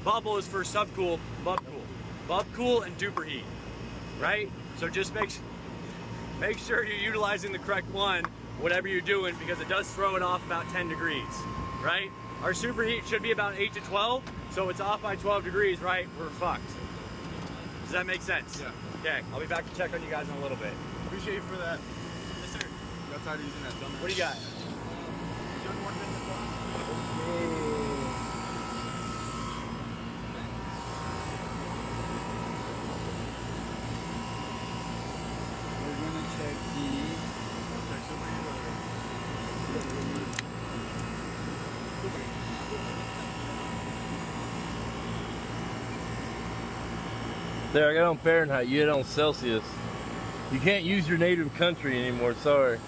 bubble is for subcool, bubcool, and duper heat, right? So just make sure you're utilizing the correct one, whatever you're doing, because it does throw it off about 10 degrees, right? Our superheat should be about 8 to 12, so it's off by 12 degrees, right? We're fucked. Does that make sense? Yeah. Okay, I'll be back to check on you guys in a little bit. Appreciate you for that. Yes, sir. Got tired of using that dumbass. What do you got? We're gonna check the. There, I got on Fahrenheit, you had on Celsius. You can't use your native country anymore, sorry.